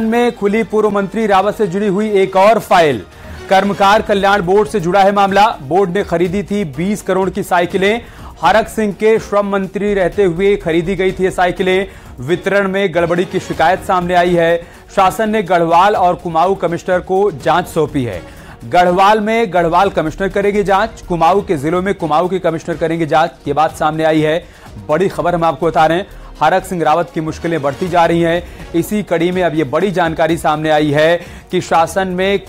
में खुली पूर्व मंत्री रावत से जुड़ी हुई एक और फाइल। कर्मकार कल्याण बोर्ड से जुड़ा है मामला। बोर्ड ने खरीदी थी 20 करोड़ की साइकिलें। हरक सिंह के श्रम मंत्री रहते हुए खरीदी गई थी ये साइकिलें। वितरण में गड़बड़ी की शिकायत सामने आई है। शासन ने गढ़वाल और कुमाऊं कमिश्नर को जांच सौंपी है। गढ़वाल में गढ़वाल कमिश्नर करेंगे जांच, कुमाऊं के जिलों में कुमाऊं के कमिश्नर करेंगे जांच। ये बात सामने आई है। बड़ी खबर हम आपको बता रहे हैं। हरक सिंह रावत की मुश्किलें बढ़ती जा रही हैं। इसी कड़ी में अब ये बड़ी जानकारी सामने आई है कि शासन में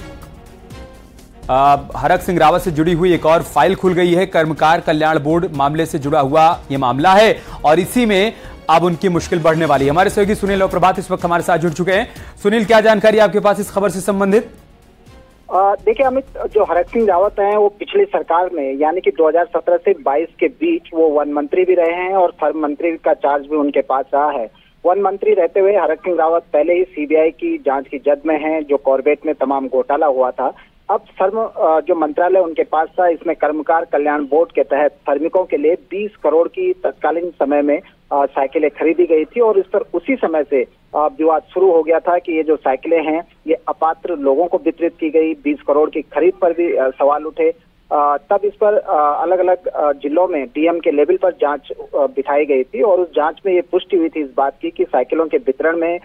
हरक सिंह रावत से जुड़ी हुई एक और फाइल खुल गई है। कर्मकार कल्याण बोर्ड मामले से जुड़ा हुआ ये मामला है और इसी में अब उनकी मुश्किल बढ़ने वाली है। हमारे सहयोगी सुनील और प्रभात इस वक्त हमारे साथ जुड़ चुके हैं। सुनील, क्या जानकारी आपके पास इस खबर से संबंधित? देखिए अमित, जो हरक सिंह रावत हैं वो पिछली सरकार में यानी कि 2017 से 22 के बीच वो वन मंत्री भी रहे हैं और श्रम मंत्री का चार्ज भी उनके पास रहा है। वन मंत्री रहते हुए हरक सिंह रावत पहले ही सीबीआई की जांच की जद में हैं, जो कॉर्बेट में तमाम घोटाला हुआ था। अब श्रम जो मंत्रालय उनके पास था, इसमें कर्मकार कल्याण बोर्ड के तहत श्रमिकों के लिए 20 करोड़ की तत्कालीन समय में साइकिलें खरीदी गई थी और इस पर उसी समय से विवाद शुरू हो गया था कि ये जो साइकिलें हैं ये अपात्र लोगों को वितरित की गई। 20 करोड़ की खरीद पर भी सवाल उठे। तब इस पर अलग अलग जिलों में डीएम के लेवल पर जांच बिठाई गई थी और उस जांच में ये पुष्टि हुई थी इस बात की कि साइकिलों के वितरण में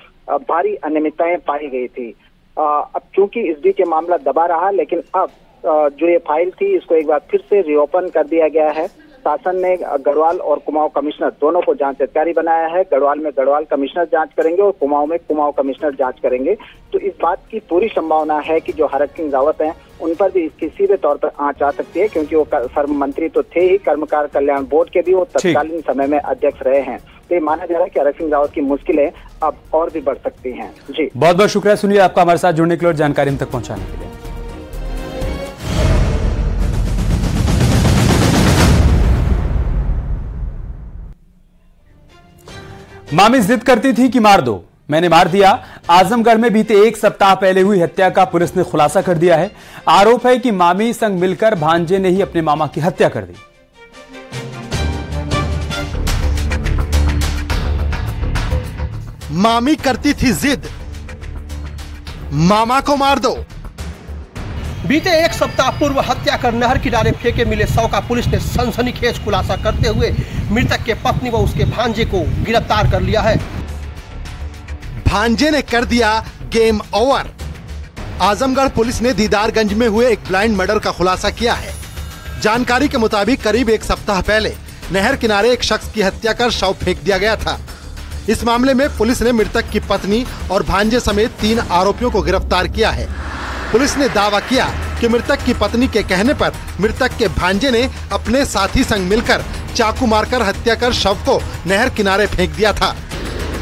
भारी अनियमितताएं पाई गई थी। अब चूंकि इस बीच ये मामला दबा रहा, लेकिन अब जो ये फाइल थी इसको एक बार फिर से रीओपन कर दिया गया है। शासन ने गढ़वाल और कुमाऊं कमिश्नर दोनों को जांच अधिकारी बनाया है। गढ़वाल में गढ़वाल कमिश्नर जांच करेंगे और कुमाऊं में कुमाऊं कमिश्नर जांच करेंगे। तो इस बात की पूरी संभावना है कि जो हरक सिंह रावत हैं उन पर भी इसकी सीधे तौर पर आंच आ सकती है, क्योंकि वो श्रम मंत्री तो थे ही, कर्मकार कल्याण बोर्ड के भी वो तत्कालीन समय में अध्यक्ष रहे हैं। तो ये माना जा रहा है कि हरक सिंह रावत की मुश्किलें अब और भी बढ़ सकती हैं। जी बहुत बहुत शुक्रिया सुनील आपका हमारे साथ जुड़ने के लिए और जानकारी हम तक पहुंचाने के लिए। मामी जिद करती थी कि मार दो, मैंने मार दिया। आजमगढ़ में बीते एक सप्ताह पहले हुई हत्या का पुलिस ने खुलासा कर दिया है। आरोप है कि मामी संग मिलकर भांजे ने ही अपने मामा की हत्या कर दी। मामी करती थी जिद, मामा को मार दो। बीते एक सप्ताह पूर्व हत्या कर नहर किनारे फेंके मिले शव का पुलिस ने सनसनीखेज खुलासा करते हुए मृतक के पत्नी व उसके भांजे को गिरफ्तार कर लिया है। भांजे ने कर दिया गेम ओवर। आजमगढ़ पुलिस ने दीदारगंज में हुए एक ब्लाइंड मर्डर का खुलासा किया है। जानकारी के मुताबिक करीब एक सप्ताह पहले नहर किनारे एक शख्स की हत्या कर शव फेंक दिया गया था। इस मामले में पुलिस ने मृतक की पत्नी और भांजे समेत 3 आरोपियों को गिरफ्तार किया है। पुलिस ने दावा किया कि मृतक की पत्नी के कहने पर मृतक के भांजे ने अपने साथी संग मिलकर चाकू मारकर हत्या कर शव को नहर किनारे फेंक दिया था।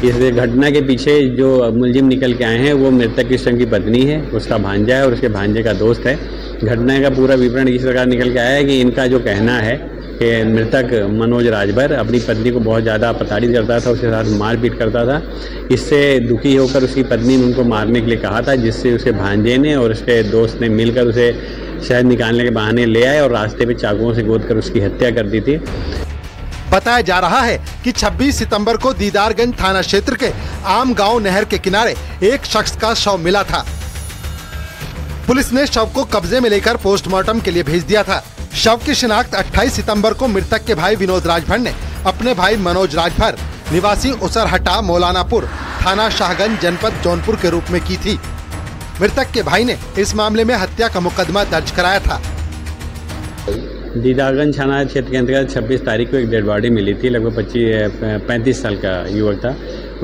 इस घटना के पीछे जो मुलजिम निकल के आए हैं वो मृतक की संग की पत्नी है, उसका भांजा है और उसके भांजे का दोस्त है। घटना का पूरा विवरण इस प्रकार निकल के आया है कि इनका जो कहना है कि मृतक मनोज राजभर अपनी पत्नी को बहुत ज़्यादा प्रताड़ित करता था, उसके साथ मारपीट करता था। इससे दुखी होकर उसकी पत्नी ने उनको मारने के लिए कहा था, जिससे उसके भांजे ने और उसके दोस्त ने मिलकर उसे शहद निकालने के बहाने ले आए और रास्ते पे चाकुओं से गोद कर उसकी हत्या कर दी थी। बताया जा रहा है कि 26 सितंबर को दीदारगंज थाना क्षेत्र के आम गांव नहर के किनारे एक शख्स का शव मिला था। पुलिस ने शव को कब्जे में लेकर पोस्टमार्टम के लिए भेज दिया था। शव की शिनाख्त 28 सितंबर को मृतक के भाई विनोद राजभर ने अपने भाई मनोज राजभर निवासी उसरहटा मौलानापुर थाना शाहगंज जनपद जौनपुर के रूप में की थी। मृतक के भाई ने इस मामले में हत्या का मुकदमा दर्ज कराया था। दीदारगंज थाना क्षेत्र के अंतर्गत 26 तारीख को एक डेड बॉडी मिली थी। लगभग 35 साल का युवक था।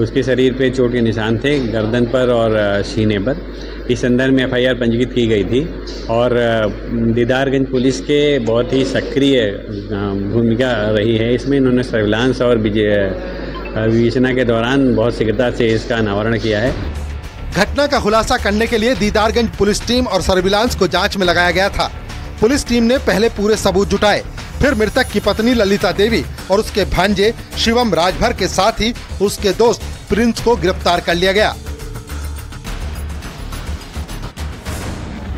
उसके शरीर पे चोट के निशान थे, गर्दन पर और सीने पर। इस संदर्भ में FIR पंजीकृत की गई थी और दीदारगंज पुलिस के बहुत ही सक्रिय भूमिका रही है इसमें। इन्होंने सर्विलांस और विवेचना के दौरान बहुत शीघ्रता से इसका अनावरण किया है। घटना का खुलासा करने के लिए दीदारगंज पुलिस टीम और सर्विलांस को जांच में लगाया गया था। पुलिस टीम ने पहले पूरे सबूत जुटाए, फिर मृतक की पत्नी ललिता देवी और उसके भांजे शिवम राजभर के साथ ही उसके दोस्त प्रिंस को गिरफ्तार कर लिया गया।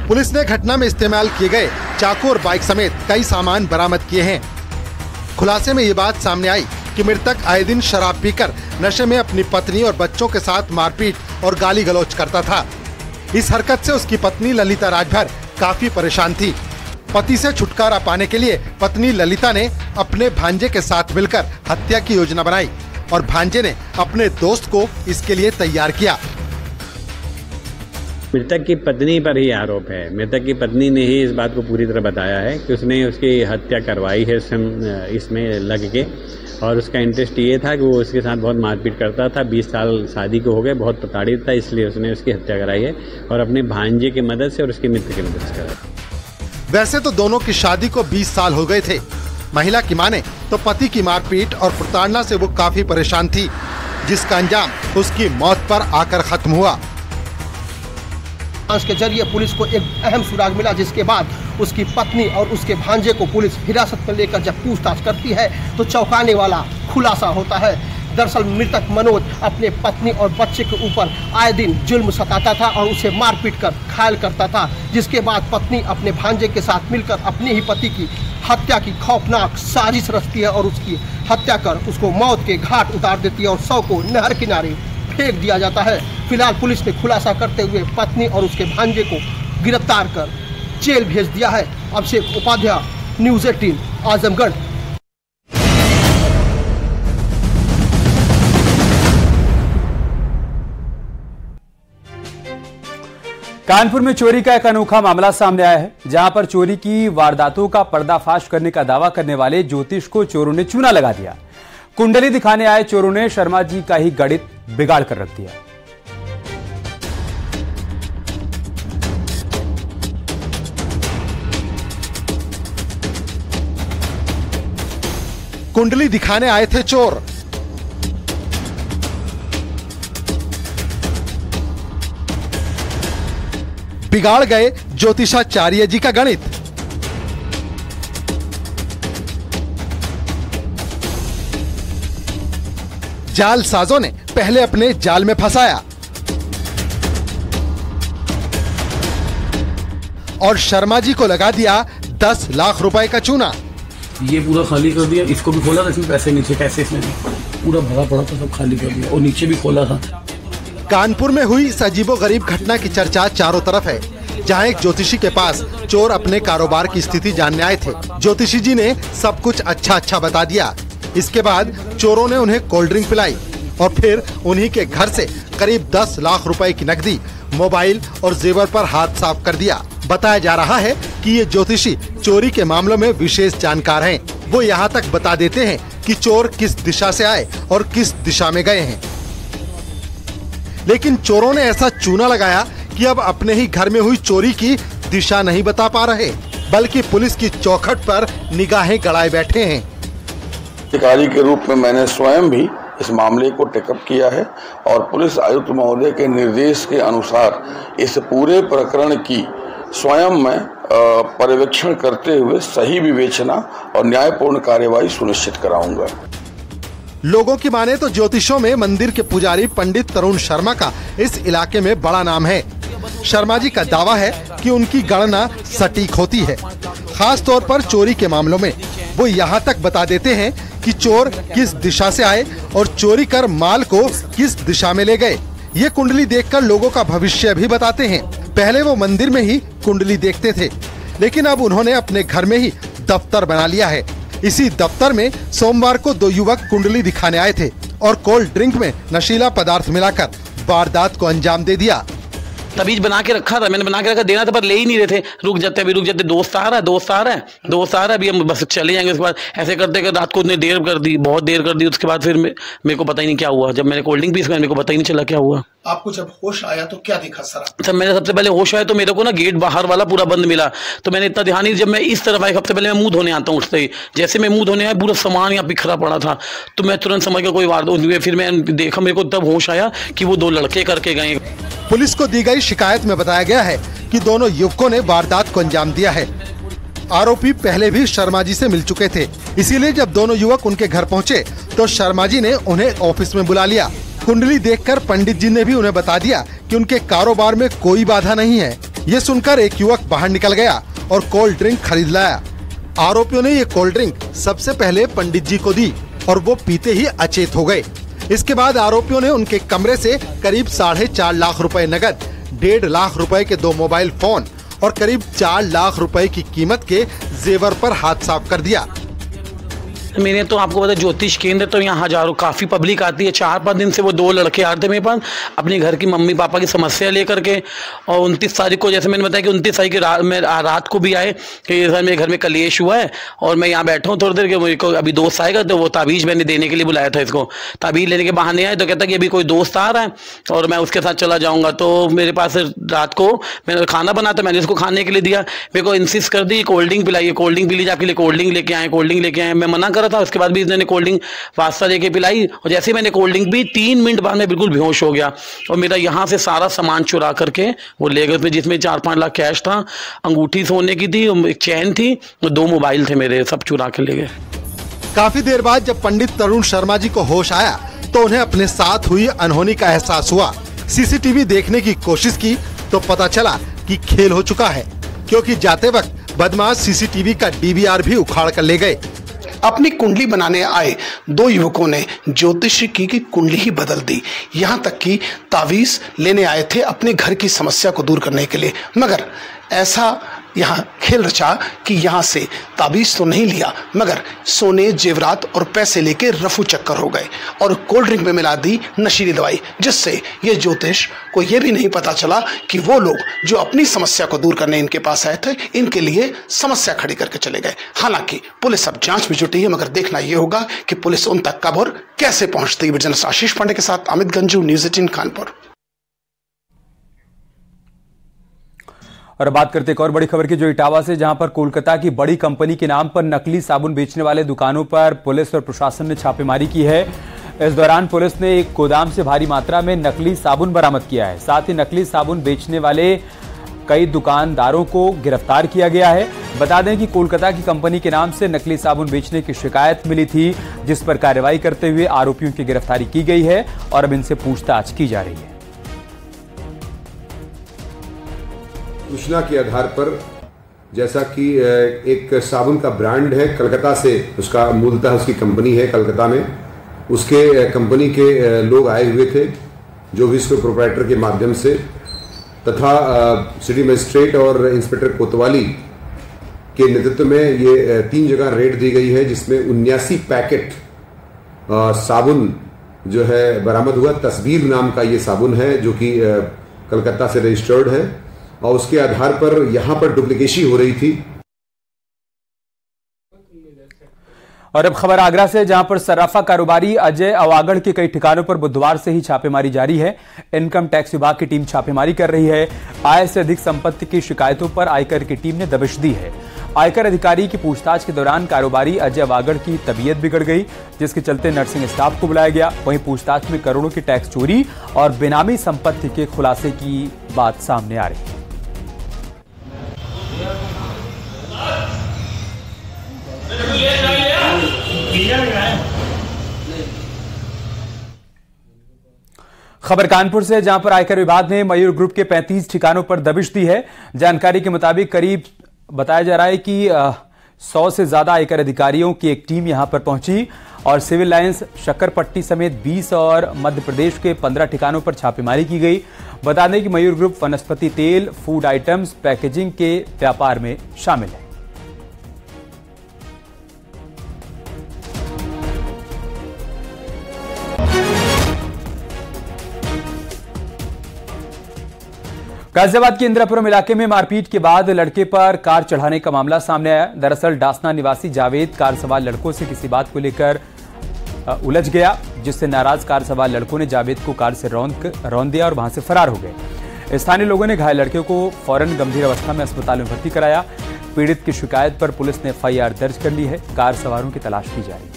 पुलिस ने घटना में इस्तेमाल किए गए चाकू और बाइक समेत कई सामान बरामद किए हैं। खुलासे में ये बात सामने आई कि मृतक आए दिन शराब पीकर नशे में अपनी पत्नी और बच्चों के साथ मारपीट और गाली गलौज करता था। इस हरकत से उसकी पत्नी ललिता राजभर काफी परेशान थी। पति से छुटकारा पाने के लिए पत्नी ललिता ने अपने भांजे के साथ मिलकर हत्या की योजना बनाई और भांजे ने अपने दोस्त को इसके लिए तैयार किया। मृतक की पत्नी पर ही आरोप है। मृतक की पत्नी ने ही इस बात को पूरी तरह बताया है कि उसने उसकी हत्या करवाई है इसमें लग के, और उसका इंटरेस्ट ये था कि वो उसके साथ बहुत मारपीट करता था। 20 साल शादी को हो गए, बहुत प्रताड़ित था, इसलिए उसने उसकी हत्या कराई है और अपने भांजे की मदद से और उसके मित्र की मदद से कराई। वैसे तो दोनों की शादी को 20 साल हो गए थे। महिला की माने तो पति की मारपीट और प्रताड़ना से वो काफी परेशान थी, जिसका अंजाम उसकी मौत पर आकर खत्म हुआ। के जरिए पुलिस को एक अहम सुराग मिला, जिसके बाद उसकी पत्नी और उसके भांजे को पुलिस हिरासत में लेकर जब पूछताछ करती है तो चौंकाने वाला खुलासा होता है। दरअसल मृतक मनोज अपने पत्नी और बच्चे के ऊपर आए दिन जुल्म सताता था और उसे मारपीट कर घायल करता था, जिसके बाद पत्नी अपने भांजे के साथ मिलकर अपने ही पति की हत्या की खौफनाक साजिश रचती है और उसकी हत्या कर उसको मौत के घाट उतार देती है और शव को नहर किनारे फेंक दिया जाता है। फिलहाल पुलिस ने खुलासा करते हुए पत्नी और उसके भांजे को गिरफ्तार कर जेल भेज दिया है। अभिषेक उपाध्याय, न्यूज़ 18, आजमगढ़। कानपुर में चोरी का एक अनोखा मामला सामने आया है, जहां पर चोरी की वारदातों का पर्दाफाश करने का दावा करने वाले ज्योतिष को चोरों ने चूना लगा दिया। कुंडली दिखाने आए चोरों ने शर्मा जी का ही गणित बिगाड़ कर रख दिया। कुंडली दिखाने आए थे चोर। बिगाड़ गए ज्योतिषाचार्य जी का गणित। जालसाजों ने पहले अपने जाल में फंसाया और शर्मा जी को लगा दिया 10 लाख रुपए का चूना। ये पूरा खाली कर दिया, इसको भी खोला था, इसमें पैसे नीचे, पैसे इसमें पूरा भरा पड़ा था, सब खाली कर दिया और नीचे भी खोला था। कानपुर में हुई इस अजीबोगरीब घटना की चर्चा चारों तरफ है, जहां एक ज्योतिषी के पास चोर अपने कारोबार की स्थिति जानने आए थे। ज्योतिषी जी ने सब कुछ अच्छा बता दिया। इसके बाद चोरों ने उन्हें कोल्ड ड्रिंक पिलाई और फिर उन्हीं के घर से करीब 10 लाख रुपए की नकदी, मोबाइल और जेवर पर हाथ साफ कर दिया। बताया जा रहा है कि ये ज्योतिषी चोरी के मामलों में विशेष जानकार हैं। वो यहाँ तक बता देते हैं कि चोर किस दिशा से आए और किस दिशा में गए हैं। लेकिन चोरों ने ऐसा चूना लगाया कि अब अपने ही घर में हुई चोरी की दिशा नहीं बता पा रहे, बल्कि पुलिस की चौखट पर निगाहें गड़ाए बैठे हैं। अधिकारी के रूप में मैंने स्वयं भी इस मामले को टेकअप किया है और पुलिस आयुक्त महोदय के निर्देश के अनुसार इस पूरे प्रकरण की स्वयं मैं पर्यवेक्षण करते हुए सही विवेचना और न्यायपूर्ण कार्यवाही सुनिश्चित कराऊंगा। लोगों की माने तो ज्योतिषों में मंदिर के पुजारी पंडित तरुण शर्मा का इस इलाके में बड़ा नाम है। शर्मा जी का दावा है कि उनकी गणना सटीक होती है, खास तौर पर चोरी के मामलों में। वो यहाँ तक बता देते हैं कि चोर किस दिशा से आए और चोरी कर माल को किस दिशा में ले गए। ये कुंडली देखकर लोगों का भविष्य भी बताते हैं। पहले वो मंदिर में ही कुंडली देखते थे, लेकिन अब उन्होंने अपने घर में ही दफ्तर बना लिया है। इसी दफ्तर में सोमवार को 2 युवक कुंडली दिखाने आए थे और कोल्ड ड्रिंक में नशीला पदार्थ मिलाकर वारदात को अंजाम दे दिया। तबीज बना के रखा था, मैंने बना के रखा, देना था पर ले ही नहीं रहे थे। रुक जाते, दोस्त आ रहा है, अभी हम बस चले जाएंगे। उसके बाद ऐसे करते कर रात को उतने देर कर दी, बहुत देर कर दी। उसके बाद फिर मेरे को पता ही नहीं क्या हुआ। जब मैंने कोल्ड ड्रिंक पी मेरे को पता ही नहीं चला क्या हुआ। आपको जब होश आया तो क्या दिखा सर? मैंने सबसे पहले होश आया तो मेरे को ना गेट बाहर वाला पूरा बंद मिला, तो मैंने इतना ध्यान नहीं। जब मैं इस तरफ आया, सबसे पहले मैं मुंह धोने आता हूँ, उठते ही जैसे मैं मुंह धोने आया पूरा सामान यहाँ बिखरा पड़ा था, तो मैं तुरंत समझ गया कोई वारदात हुई। फिर मैं देखा, मेरे को तब होश आया कि वो 2 लड़के करके गए। पुलिस को दी गई शिकायत में बताया गया है कि दोनों युवकों ने वारदात को अंजाम दिया है। आरोपी पहले भी शर्मा जी से मिल चुके थे, इसीलिए जब दोनों युवक उनके घर पहुंचे तो शर्मा जी ने उन्हें ऑफिस में बुला लिया। कुंडली देखकर पंडित जी ने भी उन्हें बता दिया कि उनके कारोबार में कोई बाधा नहीं है। ये सुनकर एक युवक बाहर निकल गया और कोल्ड ड्रिंक खरीद लाया। आरोपियों ने ये कोल्ड ड्रिंक सबसे पहले पंडित जी को दी और वो पीते ही अचेत हो गए। इसके बाद आरोपियों ने उनके कमरे से करीब 4.5 लाख रुपए नकद, 1.5 लाख रुपए के 2 मोबाइल फोन और करीब 4 लाख रुपए की कीमत के जेवर पर हाथ साफ कर दिया। मैंने तो आपको पता ज्योतिष केंद्र तो यहाँ हजारों काफ़ी पब्लिक आती है। 4-5 दिन से वो 2 लड़के आते थे मेरे पास अपने घर की मम्मी पापा की समस्या लेकर के। और 29 तारीख को, जैसे मैंने बताया कि 29 तारीख की रात को भी आए कि सर मेरे घर में कलेश हुआ है और मैं यहाँ बैठा हूँ थोड़ी देर के, मेरे को अभी दोस्त आएगा तो वो ताबीज़ मैंने देने के लिए बुलाया था इसको। ताबीज़ लेने के बहाने आए तो कहता कि अभी कोई दोस्त आ रहा है और मैं उसके साथ चला जाऊँगा। तो मेरे पास रात को मैंने खाना बना था, मैंने उसको खाने के लिए दिया। मेरे को इंसिस्ट कर दी कोल्ड ड्रिंक पिलाइए, कोल्ड ड्रिंक पी लीजिए, आपके लिए कोल्ड ड्रिंक लेके आए, कोल्ड ड्रिंक लेके आए। मैं मना करा था, उसके बाद भी इसने कोल्ड ड्रिंक वास्ता लेके पिलाई और जैसे मैंने कोल्ड ड्रिंक भी 3 मिनट बाद में बिल्कुल बेहोश हो गया और मेरा यहाँ से सारा सामान चुरा करके वो ले गए, जिसमें 4-5 लाख कैश था, अंगूठी सोने की थी, एक चैन थी, 2 मोबाइल थे मेरे, सब चुरा के ले गए। काफी देर बाद जब पंडित तरुण शर्मा जी को होश आया तो उन्हें अपने साथ हुई अनहोनी का एहसास हुआ। सीसीटीवी देखने की कोशिश की तो पता चला कि खेल हो चुका है, क्योंकि जाते वक्त बदमाश सीसीटीवी का डीवीआर भी उखाड़ कर ले गए। अपनी कुंडली बनाने आए 2 युवकों ने ज्योतिष की कुंडली ही बदल दी। यहाँ तक कि तावीज लेने आए थे अपने घर की समस्या को दूर करने के लिए, मगर ऐसा यहाँ खेल रचा कि यहाँ से ताबीज तो नहीं लिया मगर सोने, जेवरात और पैसे लेके रफू चक्कर हो गए और कोल्ड ड्रिंक में मिला दी नशीली दवाई, जिससे ये ज्योतिष को ये भी नहीं पता चला कि वो लोग जो अपनी समस्या को दूर करने इनके पास आए थे इनके लिए समस्या खड़ी करके चले गए। हालांकि पुलिस अब जांच में जुटी है, मगर देखना ये होगा कि पुलिस उन तक कब और कैसे पहुंचती है। जर्नलिस्ट आशीष पांडे के साथ अमित गंजू, न्यूज़ 18 कानपुर। और बात करते एक और बड़ी खबर की, जो इटावा से, जहां पर कोलकाता की बड़ी कंपनी के नाम पर नकली साबुन बेचने वाले दुकानों पर पुलिस और प्रशासन ने छापेमारी की है। इस दौरान पुलिस ने एक गोदाम से भारी मात्रा में नकली साबुन बरामद किया है। साथ ही नकली साबुन बेचने वाले कई दुकानदारों को गिरफ्तार किया गया है। बता दें कि कोलकाता की कंपनी के नाम से नकली साबुन बेचने की शिकायत मिली थी, जिस पर कार्रवाई करते हुए आरोपियों की गिरफ्तारी की गई है और अब इनसे पूछताछ की जा रही है। सूचना के आधार पर, जैसा कि एक साबुन का ब्रांड है कलकत्ता से, उसका मूलतः उसकी कंपनी है कलकत्ता में, उसके कंपनी के लोग आए हुए थे जो भी इसको प्रोप्राइटर के माध्यम से, तथा सिटी मजिस्ट्रेट और इंस्पेक्टर कोतवाली के नेतृत्व में ये 3 जगह रेड दी गई है, जिसमें 79 पैकेट साबुन जो है बरामद हुआ। तस्वीर नाम का ये साबुन है जो कि कलकत्ता से रजिस्टर्ड है और उसके आधार पर यहां पर डुप्लीकेसी हो रही थी। और अब खबर आगरा से, जहां पर सर्राफा कारोबारी अजय अवागढ़ के कई ठिकानों पर बुधवार से ही छापेमारी जारी है। इनकम टैक्स विभाग की टीम छापेमारी कर रही है। आय से अधिक संपत्ति की शिकायतों पर आयकर की टीम ने दबिश दी है। आयकर अधिकारी की पूछताछ के दौरान कारोबारी अजय अवागढ़ की तबीयत बिगड़ गई, जिसके चलते नर्सिंग स्टाफ को बुलाया गया। वहीं पूछताछ में करोड़ों की टैक्स चोरी और बेनामी संपत्ति के खुलासे की बात सामने आ रही है। खबर कानपुर से, जहां पर आयकर विभाग ने मयूर ग्रुप के 35 ठिकानों पर दबिश दी है। जानकारी के मुताबिक करीब बताया जा रहा है कि 100 से ज्यादा आयकर अधिकारियों की एक टीम यहां पर पहुंची और सिविल लाइंस, शक्करपट्टी समेत 20 और मध्य प्रदेश के 15 ठिकानों पर छापेमारी की गई। बता दें कि मयूर ग्रुप वनस्पति तेल, फूड आइटम्स, पैकेजिंग के व्यापार में शामिल है। गाजियाबाद के इंदिरापुरम इलाके में मारपीट के बाद लड़के पर कार चढ़ाने का मामला सामने आया। दरअसल डासना निवासी जावेद कार सवार लड़कों से किसी बात को लेकर उलझ गया, जिससे नाराज कार सवार लड़कों ने जावेद को कार से रौंद दिया और वहां से फरार हो गए। स्थानीय लोगों ने घायल लड़के को फौरन गंभीर अवस्था में अस्पताल में भर्ती कराया। पीड़ित की शिकायत पर पुलिस ने FIR दर्ज कर ली है। कार सवारों की तलाश की जा रही है।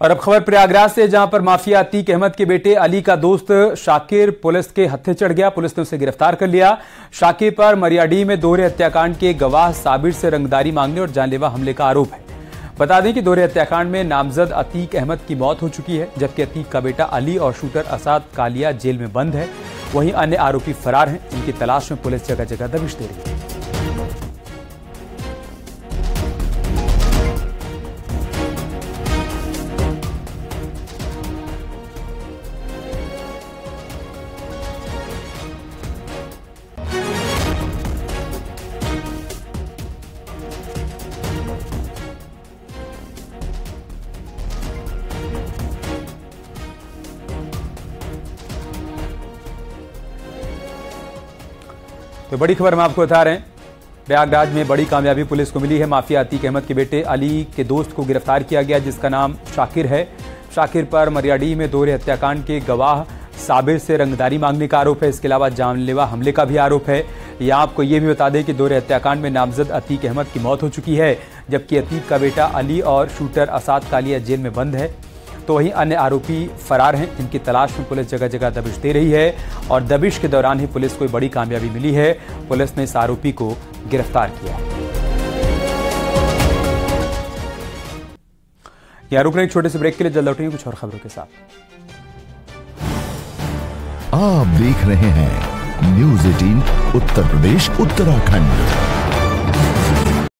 और अब खबर प्रयागराज से, जहां पर माफिया अतीक अहमद के बेटे अली का दोस्त शाकिर पुलिस के हत्थे चढ़ गया। पुलिस ने उसे गिरफ्तार कर लिया। शाकिर पर मरियाडीह में दोहरे हत्याकांड के गवाह साबिर से रंगदारी मांगने और जानलेवा हमले का आरोप है। बता दें कि दोहरे हत्याकांड में नामजद अतीक अहमद की मौत हो चुकी है, जबकि अतीक का बेटा अली और शूटर असाद कालिया जेल में बंद है। वहीं अन्य आरोपी फरार हैं। इनकी तलाश में पुलिस जगह जगह दबिश दे रही है। तो बड़ी खबर हम आपको बता रहे हैं, प्रयागराज में बड़ी कामयाबी पुलिस को मिली है। माफिया अतीक अहमद के बेटे अली के दोस्त को गिरफ्तार किया गया, जिसका नाम शाकिर है। शाकिर पर मरियाडीह में दोहरे हत्याकांड के गवाह साबिर से रंगदारी मांगने का आरोप है। इसके अलावा जानलेवा हमले का भी आरोप है। यहाँ आपको ये भी बता दें कि दोहरे हत्याकांड में नामजद अतीक अहमद की मौत हो चुकी है, जबकि अतीक का बेटा अली और शूटर असाद कालिया जेल में बंद है। तो वहीं अन्य आरोपी फरार हैं, जिनकी तलाश में पुलिस जगह जगह दबिश दे रही है और दबिश के दौरान ही पुलिस को बड़ी कामयाबी मिली है। पुलिस ने इस आरोपी को गिरफ्तार किया। यहां रुक रहे एक छोटे से ब्रेक के लिए, जल्द लौटेंगे कुछ और खबरों के साथ। आप देख रहे हैं न्यूज़ 18 उत्तर प्रदेश उत्तराखंड।